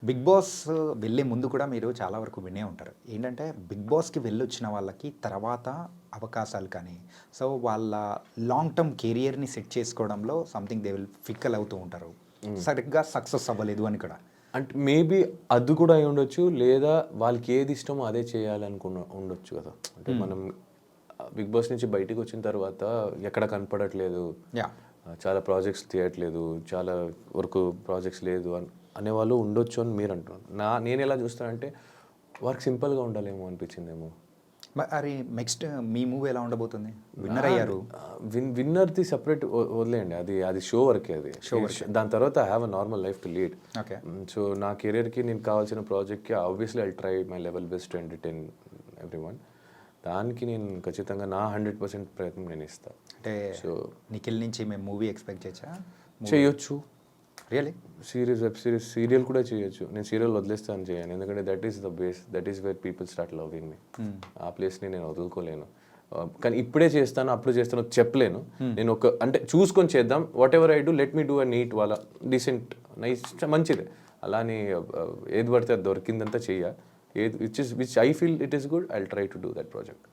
Big boss వెళ్ళే ముందు కూడా మీరు చాలా వరకు వినే ఉంటారు. ఏంటంటే బిగ్ బాస్‌కి వెళ్ళొచ్చిన వాళ్ళకి తర్వాత అవకాశాలు కానీ, సో వాళ్ళ లాంగ్ టర్మ్ కెరియర్‌ని సెట్ చేసుకోవడంలో సంథింగ్ దే విల్ ఫిక్కల్ అవుతూ ఉంటారు. సరిగ్గా సక్సెస్ అవ్వలేదు అని కూడా. అంటే మేబీ అది కూడా అయి ఉండొచ్చు. లేదా వాళ్ళకి ఏది ఇష్టమో అదే చేయాలనుకున్న ఉండొచ్చు కదా! అంటే మనం బిగ్ బాస్ నుంచి బయటికొచ్చిన తర్వాత ఎక్కడ కనపడట్లేదు. యాహ్! చాలా ప్రాజెక్ట్స్ తీయట్లేదు. చాలా వరకు ప్రాజెక్ట్స్ లేదు అనేవాళ్ళు ఉండొచ్చు అని మీరు అంటున్నారు. నేనెలా చూస్తానంటే వర్క్ సింపుల్‌గా ఉండాలేమో అనిపించిందేమో. మరి నెక్స్ట్ మీ మూవీ ఎలా ఉండబోతుంది? విన్నర్ అయ్యారు. విన్నర్‌ది సెపరేట్ వదిలేయండి. అది షో వరకే అది. దాని తర్వాత I have a normal life to lead. Okay. So నా కెరియర్‌కి నేను కావాల్సిన ప్రాజెక్ట్‌కి obviously I try my level best to entertain everyone. దానికి నేను ఖచ్చితంగా నా 100% ప్రయత్నం నేను ఇస్తాను. అంటే సో నిఖిల్ నుంచి మేము మూవీ ఎక్స్‌పెక్ట్ చేయొచ్చా? చేయొచ్చు. రియల్లీ? వెబ్ సిరీస్, సీరియల్ కూడా చేయొచ్చు. నేను సీరియల్ వదిలేస్తాను చేయను. ఎందుకంటే that is the base. That is where people start loving మీ. ఆ ప్లేస్‌ని నేను వదులుకోలేను. కానీ ఇప్పుడే చేస్తాను, అప్పుడు చేస్తాను చెప్పలేను. నేను అంటే చూసుకొని చేద్దాం. Whatever I do let me do a neat వాళ్ళ డీసెంట్ నైస్ మంచిదే. అలానే ఏది పడితే అది దొరికిందంతా చెయ్య. Which I feel it is good I will try to do that project.